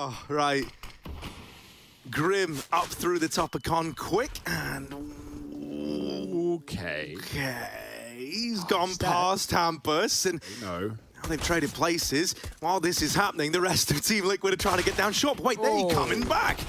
Oh, right. Grim up through the top of Con quick, and Okay. He's gone past Hampus, and No. now they've traded places. While this is happening, the rest of Team Liquid are trying to get down short. Wait, they coming back.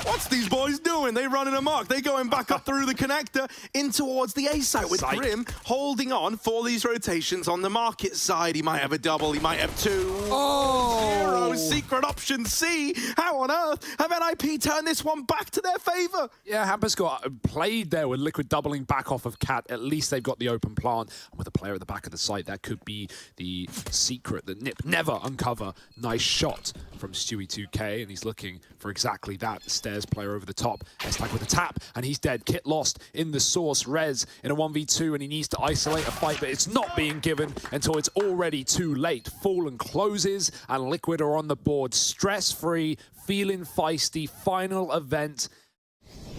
What's these boys doing? They running amok. They going back up through the connector in towards the A site with Grim holding on for these rotations on the market side. He might have a double, he might have two. Zero, secret option C. How on earth have NIP turned this one back to their favor? Yeah, Hampus got played there with Liquid doubling back off of Cat. At least they've got the open plant. And with a player at the back of the site, that could be the secret that Nip never uncover. Nice shot from Stewie 2K, and he's looking for exactly that. The stairs player over the top. S-Tag with a tap, and he's dead. Kit lost in the source. Rez in a 1v2, and he needs to isolate a fight, but it's not being given until it's already too late. Fallen closes, and Liquid are on the board. Stress-free, feeling feisty, final event.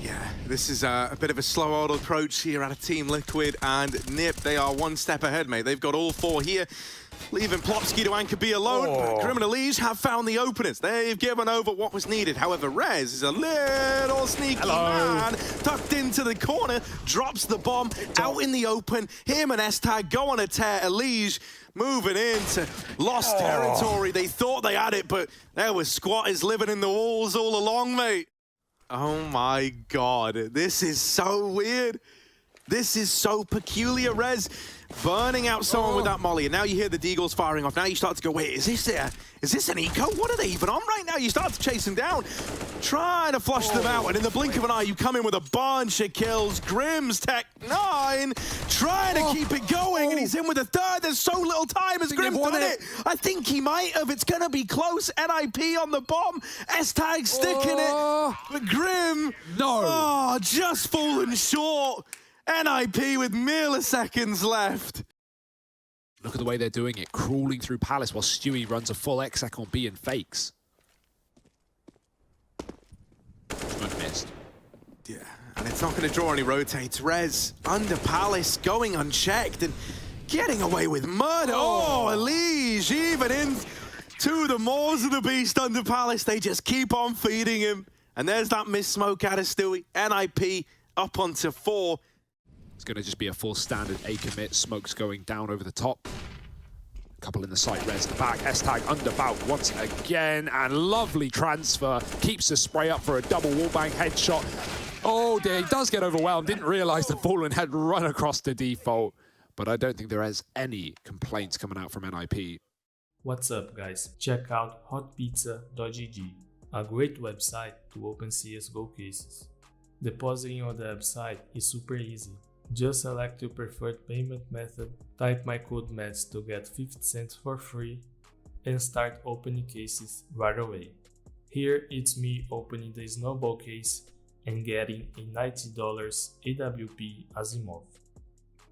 Yeah, this is a bit of a slow old approach here out of Team Liquid and Nip. They are one step ahead, mate. They've got all four here. Leaving Plopsky to Anchor B alone. Grim and Elise have found the openers. They've given over what was needed. However, Rez is a little sneaky man. Tucked into the corner, drops the bomb out in the open. Him and S-Tag go on a tear. Elise moving into lost territory. They thought they had it, but there was squatters living in the walls all along, mate. Oh my God, this is so weird. This is so peculiar. Rez burning out someone with that molly, and now you hear the Deagles firing off. Now you start to go, wait, is this an eco? What are they even on right now? You start to chase them down, trying to flush them out, and in the blink of an eye, you come in with a bunch of kills. Grim's Tech 9, trying to keep it going, and he's in with a third. There's so little time. Has Grim done it? I think he might have. It's going to be close. NIP on the bomb. S-Tag sticking it, but Grim, just falling short. NIP with milliseconds left. Look at the way they're doing it, crawling through Palace while Stewie runs a full exec on B and fakes. Missed. Yeah, and it's not going to draw any rotates. Rez under Palace, going unchecked and getting away with murder. Elise even in to the maws of the beast under Palace. They just keep on feeding him. And there's that missed smoke out of Stewie. NIP up onto 4. It's going to just be a full standard A commit. Smoke's going down over the top. Couple in the site, Rez the back. S-Tag under bout once again. And lovely transfer. Keeps the spray up for a double wallbang headshot. Oh dear, he does get overwhelmed. Didn't realize the Fallen had run across the default. But I don't think there is any complaints coming out from NIP. What's up, guys? Check out hotpizza.gg, a great website to open CSGO cases. Depositing on the website is super easy. Just select your preferred payment method, type my code METS to get 50 cents for free, and start opening cases right away. Here it's me opening the Snowball case and getting a $90 AWP Asimov.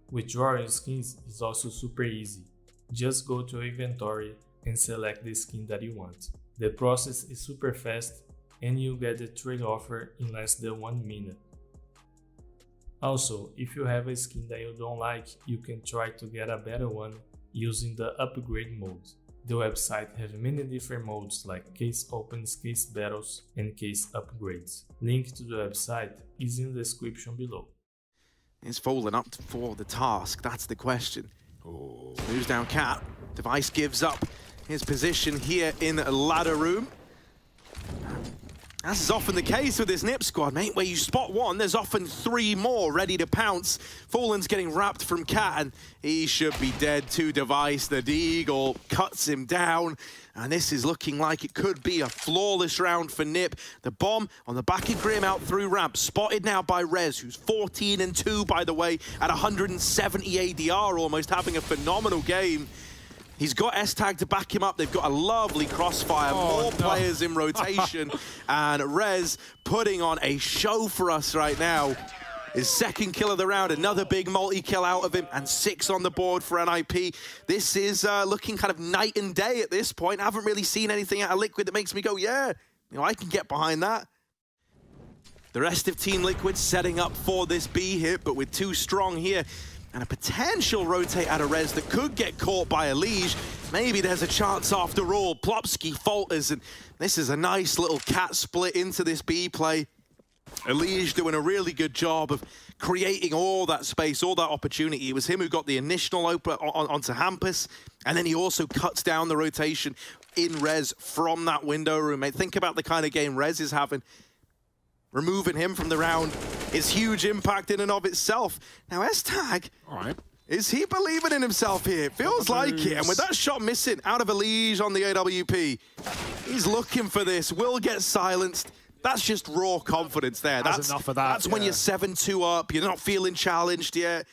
Withdrawing skins is also super easy. Just go to inventory and select the skin that you want. The process is super fast and you get the trade offer in less than 1 minute. Also, if you have a skin that you don't like, you can try to get a better one using the upgrade mode. The website has many different modes like case opens, case battles, and case upgrades. Link to the website is in the description below. Is Fallen up for the task? That's the question. Moves down Cat. Device gives up his position here in a ladder room. As is often the case with this Nip squad, mate, where you spot one, there's often 3 more ready to pounce. Fallen's getting wrapped from Cat, and he should be dead to Device. The Deagle cuts him down, and this is looking like it could be a flawless round for Nip. The bomb on the back of Grim out through ramp, spotted now by Rez, who's 14-2, by the way, at 170 ADR, almost having a phenomenal game. He's got S-Tag to back him up. They've got a lovely crossfire, more players in rotation, and Rez putting on a show for us right now. His second kill of the round, another big multi-kill out of him, and 6 on the board for NIP. This is looking kind of night and day at this point. I haven't really seen anything out of Liquid that makes me go, yeah, you know, I can get behind that. The rest of Team Liquid setting up for this B hit, but with 2 strong here. and a potential rotate out of Rez that could get caught by Elige. Maybe there's a chance after all. Plopsky falters, and this is a nice little cat split into this B play. Elige doing a really good job of creating all that space, all that opportunity. It was him who got the initial open onto Hampus, and then he also cuts down the rotation in Rez from that window room. Mate, think about the kind of game Rez is having. Removing him from the round is huge impact in and of itself. Now, S-Tag, All right. is he believing in himself here? Feels like it. And with that shot missing out of Elige on the AWP, he's looking for this. Will get silenced. That's just raw confidence there. That's enough of that. That's when you're 7-2 up. You're not feeling challenged yet.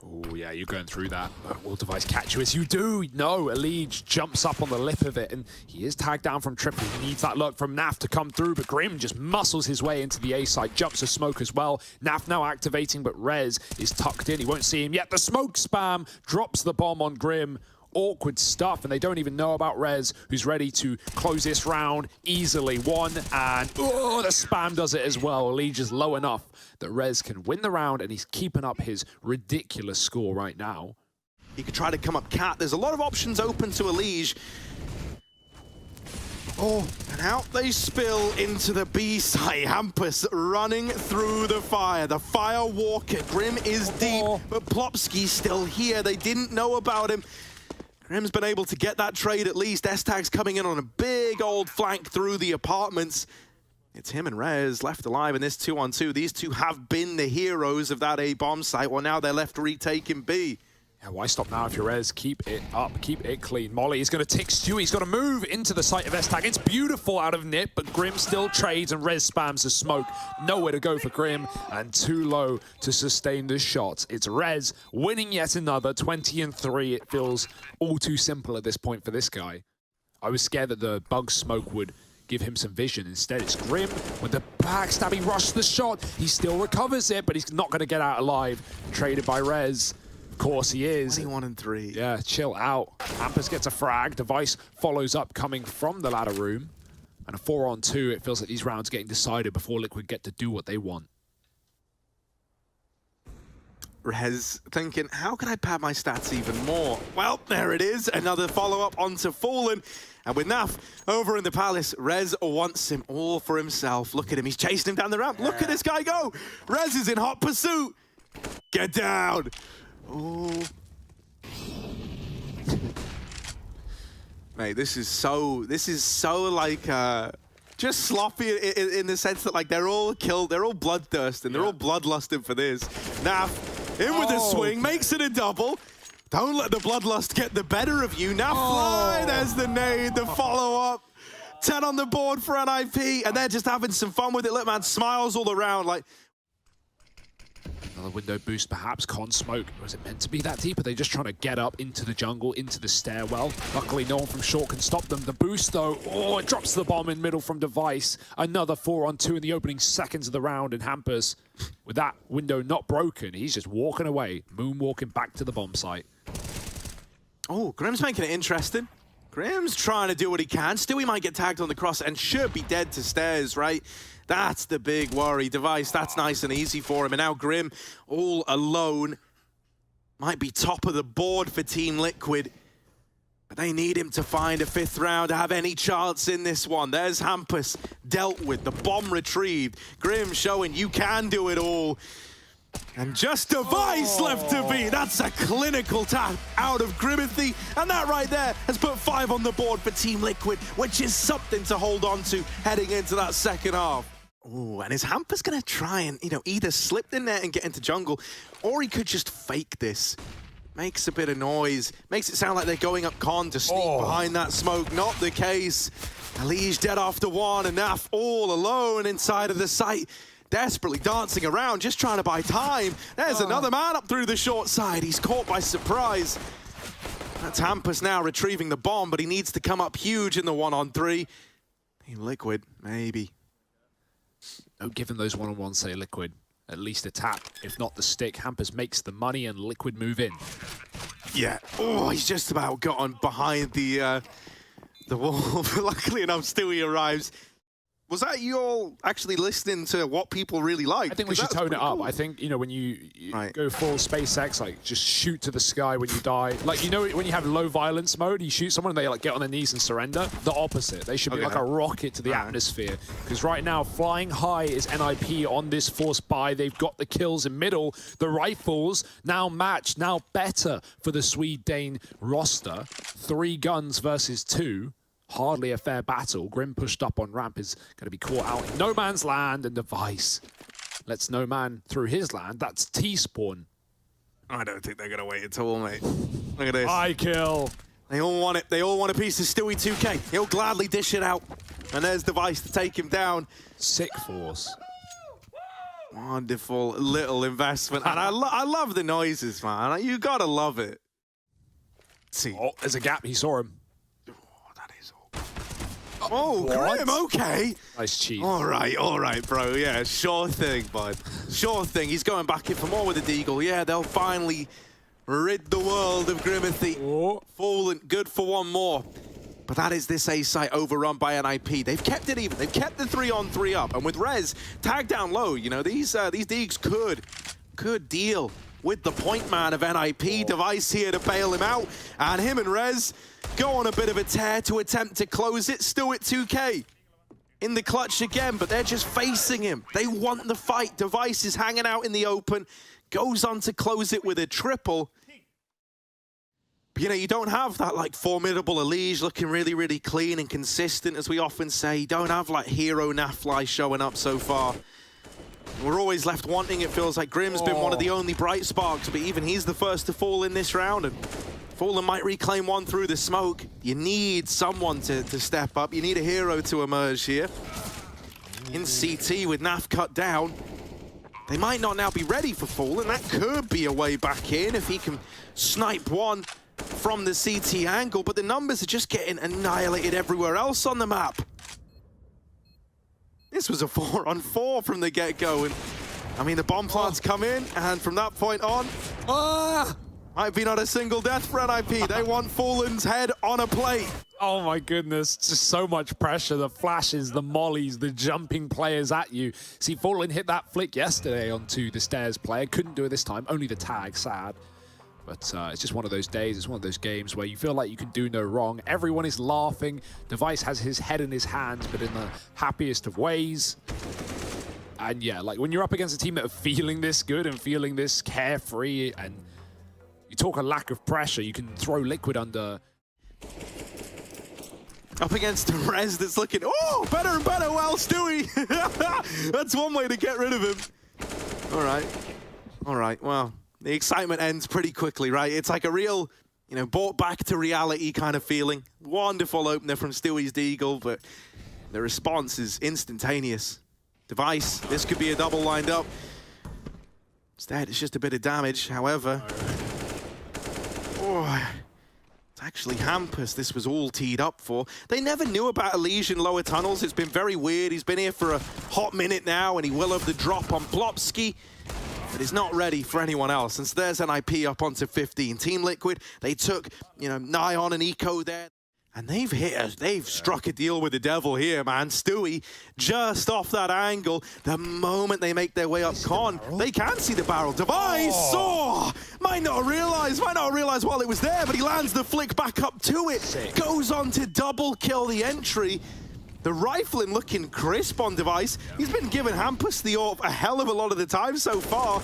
Oh, yeah, you're going through that. Will Device catch you as you do? No, Elige jumps up on the lip of it, and he is tagged down from triple. He needs that look from Naf to come through, but Grim just muscles his way into the A side, jumps to smoke as well. Naf now activating, but Rez is tucked in. He won't see him yet. The smoke spam drops the bomb on Grim. Awkward stuff, and they don't even know about Rez, who's ready to close this round easily. One, and oh, the spam does it as well. Elige is low enough that Rez can win the round, and he's keeping up his ridiculous score right now. He could try to come up Cat. There's a lot of options open to Elige. Oh, and out they spill into the B side. Hampus running through the fire. The fire walker. Grim is deep, but Plopsky's still here. They didn't know about him. Grim's been able to get that trade at least. S-Tag's coming in on a big old flank through the apartments. It's him and Rez left alive in this 2-on-2. These two have been the heroes of that A bomb site. Well, now they're left retaking B. Yeah, why stop now if you're Rez? Keep it up, keep it clean. Molly is going to tick Stewie. He's got to move into the site of S-Tag. It's beautiful out of Nip, but Grim still trades and Rez spams the smoke. Nowhere to go for Grim, and too low to sustain the shot. It's Rez winning yet another, 20-3. It feels all too simple at this point for this guy. I was scared that the bug smoke would give him some vision. Instead, it's Grim with the backstab. He rushed the shot. He still recovers it, but he's not going to get out alive. Traded by Rez. Of course he is. 21-3. Yeah, chill out. Hampus gets a frag. Device follows up coming from the ladder room. And a 4-on-2, it feels like these rounds getting decided before Liquid get to do what they want. Rez thinking, how can I pad my stats even more? Well, there it is. Another follow-up onto Fallen. And with Naf over in the Palace, Rez wants him all for himself. Look at him. He's chasing him down the ramp. Look at this guy go. Rez is in hot pursuit. Get down. Oh. Mate, this is so like just sloppy in the sense that like they're all killed, they're all bloodthirsty, they're all bloodlusting for this. Naf in with a swing, makes it a double. Don't let the bloodlust get the better of you. Naf fly, there's the nade, the follow-up. 10 on the board for an IP, and they're just having some fun with it. Look, man, smiles all around like. Another window boost, perhaps. Con smoke. Was it meant to be that deep? Are they just trying to get up into the jungle, into the stairwell? Luckily, no one from short can stop them. The boost, though, oh, it drops the bomb in middle from Device. Another 4-on-2 in the opening seconds of the round, and Hampus, with that window not broken, he's just walking away, moonwalking back to the bomb site. Oh, Grim's making it interesting. Grim's trying to do what he can. Stewie might get tagged on the cross and should be dead to stairs, right? That's the big worry. Device, that's nice and easy for him. And now Grim, all alone, might be top of the board for Team Liquid. But they need him to find a 5th round to have any chance in this one. There's Hampus dealt with, the bomb retrieved. Grim showing you can do it all. And just Device left to be. That's a clinical tap out of Grimothy. And that right there has put 5 on the board for Team Liquid, which is something to hold on to heading into that second half. Oh, and is Hampus going to try and, either slip the net and get into jungle, or he could just fake this. Makes a bit of noise. Makes it sound like they're going up con to sneak behind that smoke. Not the case. Elige dead after 1, and Naf all alone inside of the site. Desperately dancing around, just trying to buy time. There's another man up through the short side. He's caught by surprise. That's Hampus now retrieving the bomb, but he needs to come up huge in the 1-on-3. Team Liquid, maybe. No, given those 1-on-1s, say Liquid, at least a tap. If not the stick, Hampus makes the money and Liquid move in. Yeah. Oh, he's just about gotten behind the wall. But luckily enough, Stewie arrives. Was that you all actually listening to what people really like? I think we should tone it up. Cool. I think, you know, when you go full SpaceX, like just shoot to the sky when you die. Like, you know, when you have low violence mode, you shoot someone and they like get on their knees and surrender. The opposite. They should be like a rocket to the atmosphere. Because right now, flying high is NIP on this force buy. They've got the kills in middle. The rifles now matched, now better for the Swede-Dane roster. 3 guns versus 2. Hardly a fair battle. Grim pushed up on ramp is going to be caught out in no man's land, and Device lets no man through his land. That's T-spawn. I don't think they're going to wait at all, mate. Look at this. I kill. They all want it. They all want a piece of Stewie 2K. He'll gladly dish it out. And there's Device to take him down. Sick force. Wonderful little investment. And I love the noises, man. You got to love it. Let's see. Oh, there's a gap. He saw him. Oh, Grim, okay. Nice cheat. All right, bro. Yeah, sure thing, bud. Sure thing. He's going back in for more with the Deagle. Yeah, they'll finally rid the world of Grimothy. Fallen, good for one more. But that is this A site overrun by NIP. They've kept it even. They've kept the 3-on-3 up. And with Rez tagged down low, you know, these Deags could deal with the point man of NIP. Device here to bail him out. And him and Rez go on a bit of a tear to attempt to close it. Still at 2K in the clutch again, but they're just facing him. They want the fight. Device is hanging out in the open, goes on to close it with a triple. But, you know, you don't have that, like, formidable Elige looking really, really clean and consistent, as we often say. You don't have, like, hero Nafly showing up so far. We're always left wanting. It feels like Grim's been one of the only bright sparks, but even he's the first to fall in this round. And Fallen might reclaim one through the smoke. You need someone to step up. You need a hero to emerge here. In CT with Naf cut down. They might not now be ready for Fallen. That could be a way back in if he can snipe one from the CT angle. But the numbers are just getting annihilated everywhere else on the map. This was a 4-on-4 from the get-go. And I mean, the bomb plants come in, and from that point on, might be not a single death for NIP. They want Fallen's head on a plate. Oh my goodness, just so much pressure. The flashes, the mollies, the jumping players at you. See, Fallen hit that flick yesterday onto the stairs player. Couldn't do it this time, only the tag, sad. But it's just one of those days, it's one of those games where you feel like you can do no wrong. Everyone is laughing. Device has his head in his hands, but in the happiest of ways. And yeah, like when you're up against a team that are feeling this good and feeling this carefree, and you talk a lack of pressure, you can throw Liquid under. Up against a Rez that's looking, oh, better and better, well, Stewie. That's one way to get rid of him. All right, well. The excitement ends pretty quickly, right? It's like a real, you know, brought back to reality kind of feeling. Wonderful opener from Stewie's Deagle, but the response is instantaneous. Device, this could be a double lined up. Instead, it's just a bit of damage. However, it's actually Hampus this was all teed up for. They never knew about Elige in lower tunnels. It's been very weird. He's been here for a hot minute now, and he will have the drop on Plopsky. But he's not ready for anyone else. And so there's NIP up onto 15. Team Liquid, they took, you know, Nyon and Eco there. And they've struck a deal with the devil here, man. Stewie, just off that angle, the moment they make their way up con, they can see the barrel. Device, might not realize while it was there, but he lands the flick back up to it. Sick. Goes on to double kill the entry. The rifling looking crisp on Device. He's been giving Hampus the AWP a hell of a lot of the time so far.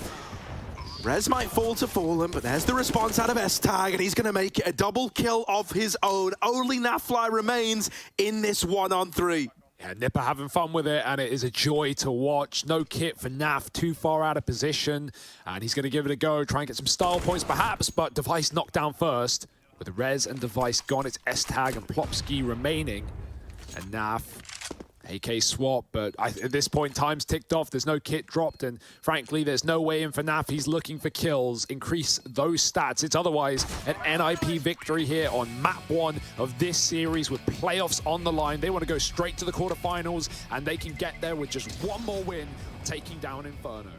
Rez might fall to Fallen, but there's the response out of S-Tag, and he's going to make it a double kill of his own. Only Nafly remains in this 1-on-3. Yeah, Nipper having fun with it, and it is a joy to watch. No kit for Naf, too far out of position, and he's going to give it a go, try and get some style points perhaps, but Device knocked down first. With Rez and Device gone, it's S-Tag and Plopsky remaining. And Naf, AK swap, but at this point, time's ticked off. There's no kit dropped, and frankly, there's no way in for Naf. He's looking for kills, increase those stats. It's otherwise an NIP victory here on map 1 of this series with playoffs on the line. They want to go straight to the quarterfinals, and they can get there with just one more win, taking down Inferno.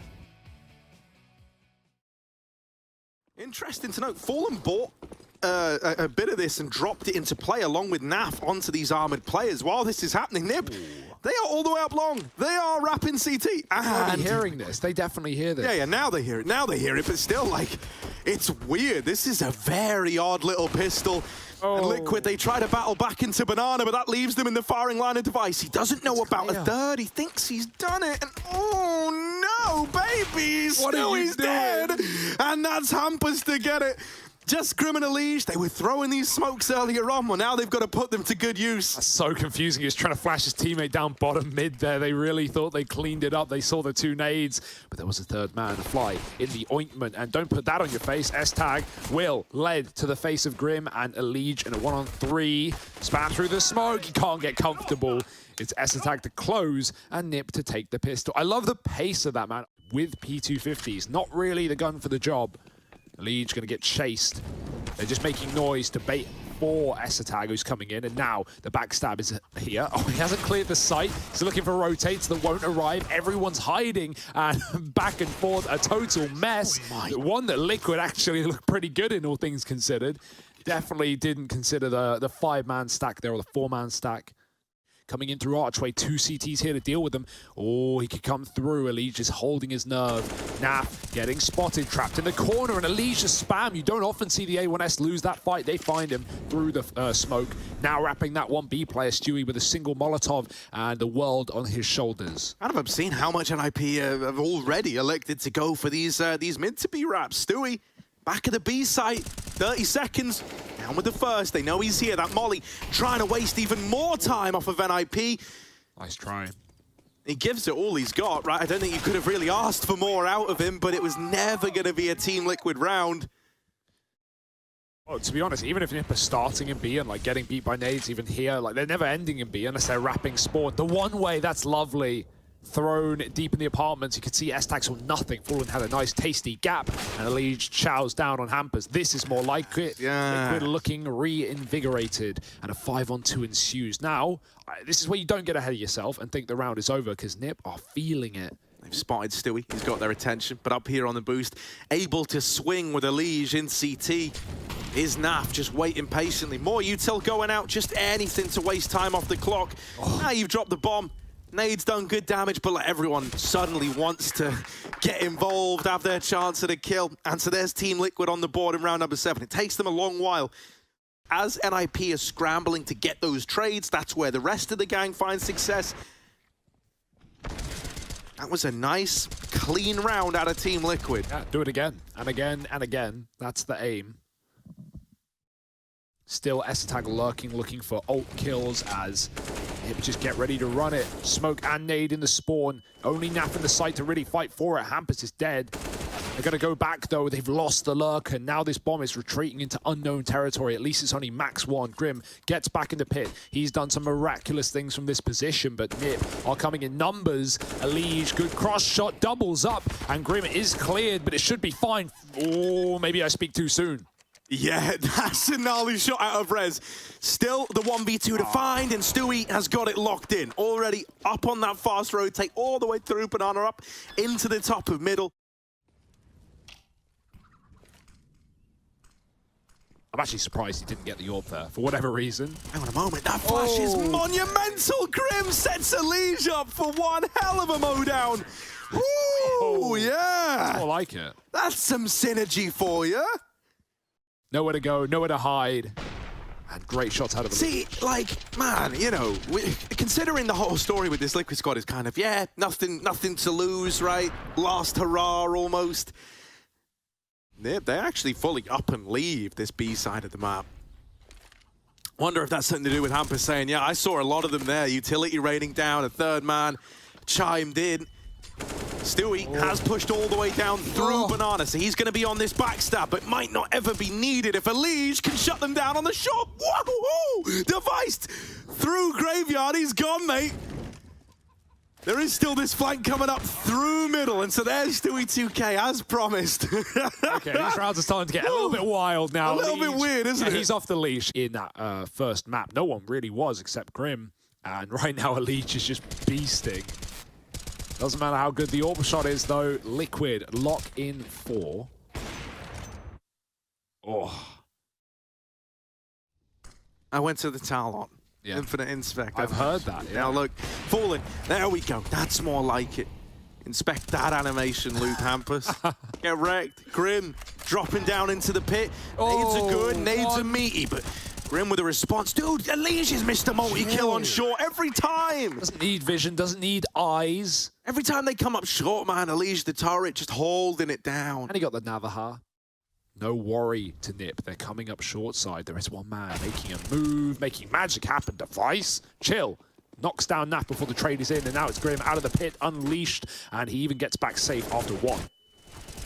Interesting to note, Fallen bought a bit of this and dropped it into play along with Naf onto these armored players. While this is happening, Nib They are all the way up long. They are wrapping CT. Are And they hearing this? They definitely hear this. yeah, now they hear it. Now they hear it, but still, like, it's weird. This is a very odd little pistol. And Liquid, they try to battle back into Banana, but that leaves them in the firing line of device. He doesn't know about a third. He thinks he's done it. And oh no, baby! He's dead. And that's Hampus to get it. Just Grim and Elige, they were throwing these smokes earlier on. Well, now they've got to put them to good use. That's so confusing. He was trying to flash his teammate down bottom mid there. They really thought they cleaned it up. They saw the 2 nades, but there was a third man to fly in the ointment. And don't put that on your face. S-Tag will led to the face of Grim and Elige in a 1-on-3. Spam through the smoke. He can't get comfortable. It's S-Tag to close and Nip to take the pistol. I love the pace of that, man. With P250s, not really the gun for the job. Elige going to get chased. They're just making noise to bait for S-Tag, who's coming in, and now the backstab is here. Oh, he hasn't cleared the site. He's looking for rotates that won't arrive. Everyone's hiding, and back and forth, a total mess. The one that Liquid actually looked pretty good in, all things considered. Definitely didn't consider the 5-man stack there, or the 4-man stack. Coming in through Archway, 2 CTs here to deal with them. Oh, he could come through. Elige is holding his nerve. Naf getting spotted, trapped in the corner, and Elige spam. You don't often see the A1S lose that fight. They find him through the smoke. Now wrapping that 1B player, Stewie, with a single Molotov and the world on his shoulders. Kind of obscene how much NIP have already elected to go for these mid to B wraps. Stewie, back at the B site, 30 seconds. Down with the first. They know he's here. That Molly trying to waste even more time off of NIP. Nice try. He gives it all he's got, right? I don't think you could have really asked for more out of him, but it was never going to be a Team Liquid round. Oh, to be honest, even if Nip are starting in B and like getting beat by nades even here, like they're never ending in B unless they're wrapping spawn. The one way that's lovely. Thrown deep in the apartments. You could see S-Tag saw nothing. Fallen had a nice tasty gap, and Elige chows down on Hampus. This is more like it. Yeah. Liquid looking reinvigorated, and a 5-on-2 ensues. Now, this is where you don't get ahead of yourself and think the round is over, because Nip are feeling it. They've spotted Stewie. He's got their attention, but up here on the boost, able to swing with Elige in CT. Is Naf just waiting patiently. More util going out, just anything to waste time off the clock. Now you've dropped the bomb. Nade's done good damage, but like, everyone suddenly wants to get involved, have their chance at a kill. And so there's Team Liquid on the board in round number 7. It takes them a long while. As NIP is scrambling to get those trades, that's where the rest of the gang finds success. That was a nice, clean round out of Team Liquid. Yeah, do it again, and again, and again. That's the aim. Still S-Tag lurking, looking for ult kills as Nip just get ready to run it. Smoke and nade in the spawn. Only Naf in the site to really fight for it. Hampus is dead. They're going to go back, though. They've lost the lurker. Now this bomb is retreating into unknown territory. At least it's only max 1. Grim gets back in the pit. He's done some miraculous things from this position, but Nip are coming in numbers. Elige, good cross shot, doubles up, and Grim is cleared, but it should be fine. Oh, maybe I speak too soon. Yeah, that's a gnarly shot out of Rez. Still the 1v2 to find, and Stewie has got it locked in. Already up on that fast rotate, all the way through Banana, up into the top of middle. I'm actually surprised he didn't get the orb there, for whatever reason. Hang on a moment, that flash is monumental. Grim sets Elige up for one hell of a mowdown. Ooh, yeah. It's more like it. That's some synergy for you. Nowhere to go, nowhere to hide. And great shots out of the See, like, man, you know, considering the whole story with this Liquid squad is kind of, yeah, nothing to lose, right? Last hurrah, almost. They actually fully up and leave this B side of the map. Wonder if that's something to do with Hampus saying, yeah, I saw a lot of them there. Utility rating down, a third man chimed in. Stewie has pushed all the way down through Banana, so he's going to be on this backstab, but might not ever be needed if Elige can shut them down on the shot. Whoa! Devised through Graveyard. He's gone, mate. There is still this flank coming up through middle, and so there's Stewie 2K, as promised. Okay, these rounds are starting to get a little bit wild now. A little bit weird, isn't it? He's off the leash in that first map. No one really was except Grim, and right now Elige is just beasting. Doesn't matter how good the orb shot is, though. Liquid lock in 4. Oh. I went to the Talon. Yeah. Infinite Inspect. I've heard that, yeah. Now look, Fallen, there we go. That's more like it. Inspect that animation, Luke Hampus. Get wrecked. Grim dropping down into the pit. Nades are good, nades are meaty, but Grim with a response. Dude, Elige has missed a multi-kill on short every time. Doesn't need vision, doesn't need eyes. Every time they come up short, man, Elige the turret just holding it down. And he got the Navaja. No worry to Nip. They're coming up short side. There is one man making a move, making magic happen. Device, chill. Knocks down Nap before the trade is in, and now it's Grim out of the pit, unleashed, and he even gets back safe after one.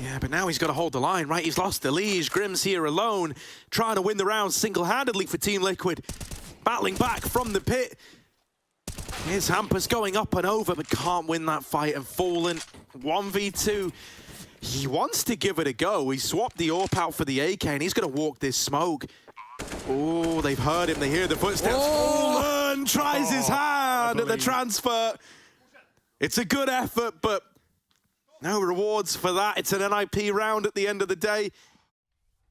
Yeah, but now he's got to hold the line, right? He's lost the leash. Grim's here alone, trying to win the round single-handedly for Team Liquid. Battling back from the pit. Here's Hampus going up and over, but can't win that fight. And Fallen, 1v2. He wants to give it a go. He swapped the AWP out for the AK, and he's going to walk this smoke. Oh, they've heard him. They hear the footsteps. Fallen tries his hand at the transfer. It's a good effort, but no rewards for that. It's an NIP round at the end of the day.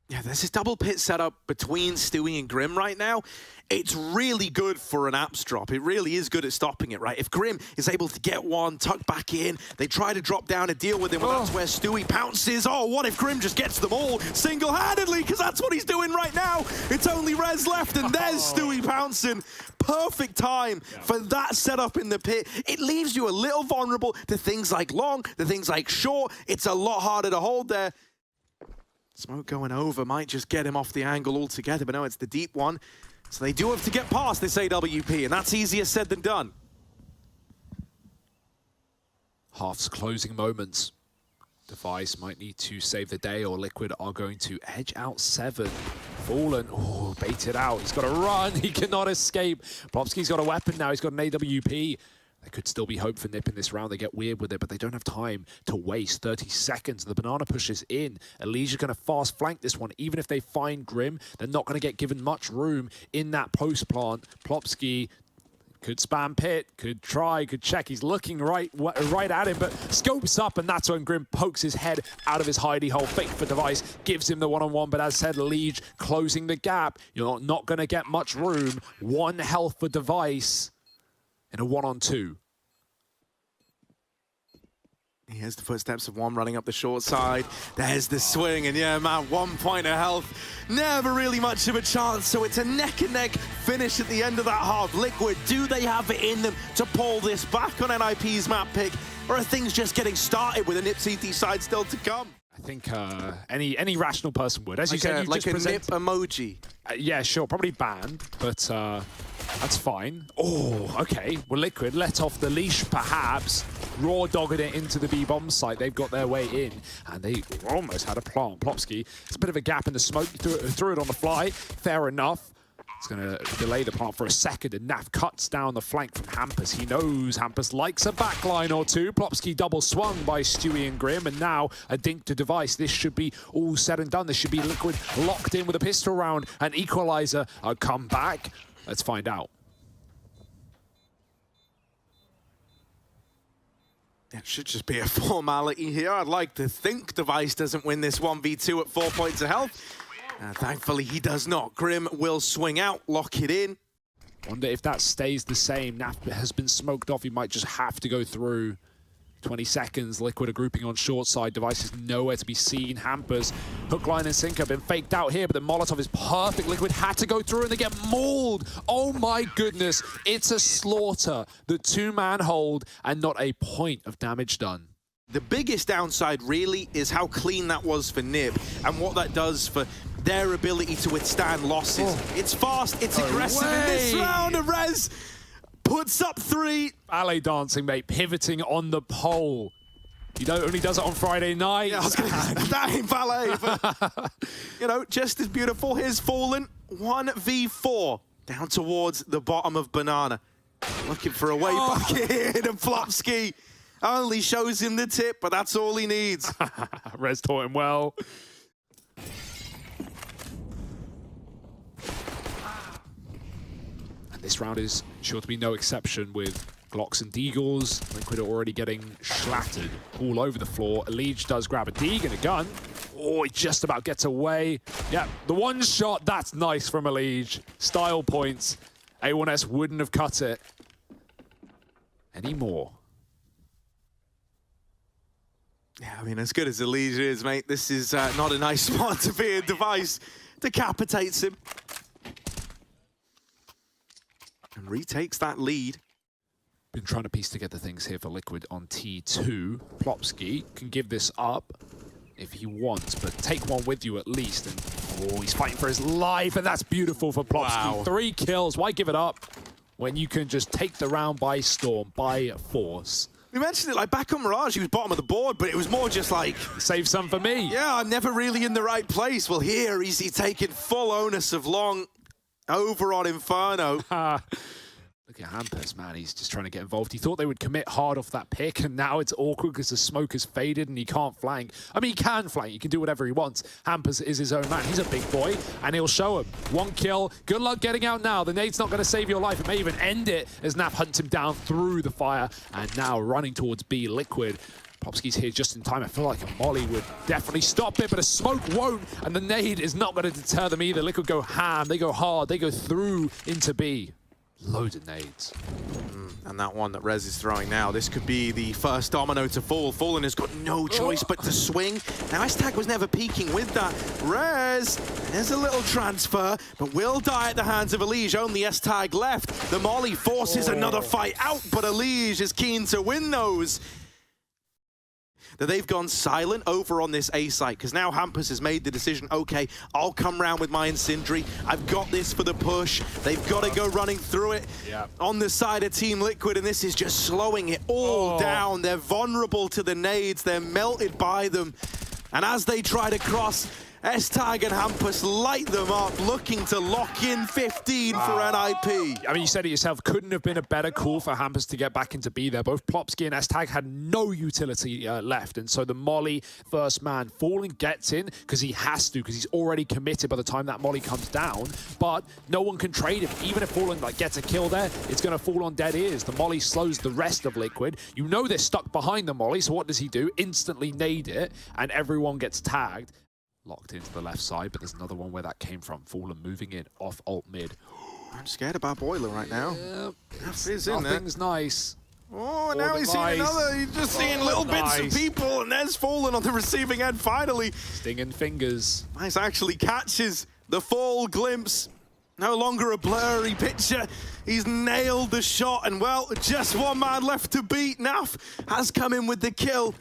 Yeah, there's this double pit setup between Stewie and Grim right now. It's really good for an apps drop. It really is good at stopping it, right? If Grim is able to get one, tuck back in, they try to drop down and deal with him, and that's where Stewie pounces. Oh, what if Grim just gets them all single-handedly? Because that's what he's doing right now. It's only Rez left, and there's Stewie pouncing. Perfect time for that setup in the pit. It leaves you a little vulnerable to things like long, to things like short. It's a lot harder to hold there. Smoke going over might just get him off the angle altogether, but no, it's the deep one. So they do have to get past this AWP, and that's easier said than done. Half's closing moments. Device might need to save the day, or Liquid are going to edge out 7. Fallen, oh, baited out. He's got to run. He cannot escape. Plopski's got a weapon now. He's got an AWP. There could still be hope for Nip in this round. They get weird with it, but they don't have time to waste. 30 seconds. The banana pushes in. Elige going to fast flank this one. Even if they find Grim, they're not going to get given much room in that post plant. Plopski could spam pit, could try, could check. He's looking right at him, but scopes up, and that's when Grim pokes his head out of his hidey hole. Fake for Device, gives him the one-on-one, but as said, Elige closing the gap. You're not going to get much room. 1 health for Device in a 1-on-2. Here's the footsteps of one running up the short side. There's the swing, and yeah, man, 1 point of health. Never really much of a chance, so it's a neck-and-neck finish at the end of that half. Liquid, do they have it in them to pull this back on NIP's map pick, or are things just getting started with a Nip CT side still to come? I think any rational person would. As you said, like a Nip emoji. Yeah, sure, probably banned, but that's fine. Oh, okay. Well, Liquid let off the leash, perhaps. Raw dogging it into the B-bomb site. They've got their way in, and they almost had a plant. Plopski, it's a bit of a gap in the smoke. Threw it on the fly. Fair enough. It's going to delay the plant for a second, and Naf cuts down the flank from Hampus. He knows Hampus likes a backline or two. Plopski double swung by Stewie and Grim, and now a dink to Device. This should be all said and done. This should be Liquid locked in with a pistol round. An equalizer. A comeback. Let's find out. It should just be a formality here. I'd like to think Device doesn't win this 1v2 at 4 points of health. Thankfully, he does not. Grim will swing out, lock it in. Wonder if that stays the same. Naf has been smoked off. He might just have to go through. 20 seconds. Liquid are grouping on short side. Device is nowhere to be seen. Hampers, hook, line, and sinker been faked out here, but the Molotov is perfect. Liquid had to go through, and they get mauled. Oh my goodness. It's a slaughter. The 2-man hold, and not a point of damage done. The biggest downside, really, is how clean that was for Nib, and what that does for their ability to withstand losses. It's fast, it's aggressive in this round, and Rez puts up 3. Ballet dancing, mate, pivoting on the pole. You know, only does it on Friday night. Yeah, I was going to say, that ain't ballet, but, you know, just as beautiful. Here's Fallen, 1v4, down towards the bottom of Banana. Looking for a way back in, and Plopski only shows him the tip, but that's all he needs. Rez taught him well. This round is sure to be no exception with Glocks and Deagles. Liquid are already getting slattered all over the floor. Elige does grab a Deag and a gun. Oh, he just about gets away. Yeah, the one shot, that's nice from Elige. Style points. A1S wouldn't have cut it anymore. Yeah, I mean, as good as Elijah is, mate, this is not a nice spot to be in. Device decapitates him. And retakes that lead. Been trying to piece together things here for Liquid on T2. Plopsky can give this up if he wants, but take one with you at least. And oh, he's fighting for his life, and that's beautiful for Plopsky. Wow. 3 kills. Why give it up when you can just take the round by storm, by force? We mentioned it, like, back on Mirage, he was bottom of the board, but it was more just like... Save some for me. Yeah, I'm never really in the right place. Well, here, he's taking full onus of long over on Inferno. Look at Hampus, man. He's just trying to get involved. He thought they would commit hard off that pick, and now it's awkward because the smoke has faded and he can't flank. I mean, he can flank. He can do whatever he wants. Hampus is his own man. He's a big boy, and he'll show him. 1 kill. Good luck getting out now. The nade's not going to save your life. It may even end it as Naf hunts him down through the fire, and now running towards B, Liquid. Plopsky's here just in time. I feel like a molly would definitely stop it, but a smoke won't, and the nade is not going to deter them either. Liquid go ham. They go hard. They go through into B. Loads of nades. And that one that Rez is throwing now, this could be the first domino to fall. Fallen has got no choice but to swing. Now, S-Tag was never peeking with that. Rez, there's a little transfer, but will die at the hands of Elige. Only S-Tag left. The molly forces another fight out, but Elige is keen to win those. That they've gone silent over on this A site, because now Hampus has made the decision, okay, I'll come round with my Incendiary. I've got this for the push. They've got to go running through it on the side of Team Liquid, and this is just slowing it all down. They're vulnerable to the nades. They're melted by them. And as they try to cross, S-Tag and Hampus light them up, looking to lock in 15 for NIP. I mean, you said it yourself, couldn't have been a better call for Hampus to get back into B there. Both Plopsky and S-Tag had no utility left, and so the molly first man Fallen gets in because he has to, because he's already committed by the time that molly comes down, but no one can trade him. Even if Fallen gets a kill there, it's going to fall on dead ears. The molly slows the rest of Liquid. You know they're stuck behind the molly, so what does he do? Instantly nade it, and everyone gets tagged. Locked into the left side, but there's another one where that came from. Fallen moving in off alt mid. I'm scared about Boiler right now. Nothing's nice. Oh, and now he's seeing another. He's just seeing little bits of people, and there's Fallen on the receiving end finally. Stinging fingers. Nice actually catches the full glimpse. No longer a blurry picture. He's nailed the shot, and well, just one man left to beat. Naf has come in with the kill.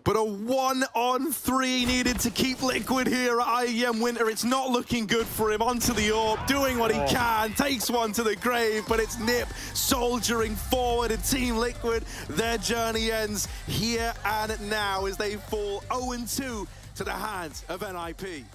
But a 1-on-3 needed to keep Liquid here at IEM Winter. It's not looking good for him. Onto the orb, doing what he can, takes one to the grave, but it's Nip soldiering forward, and Team Liquid, their journey ends here and now as they fall 0-2 to the hands of NIP.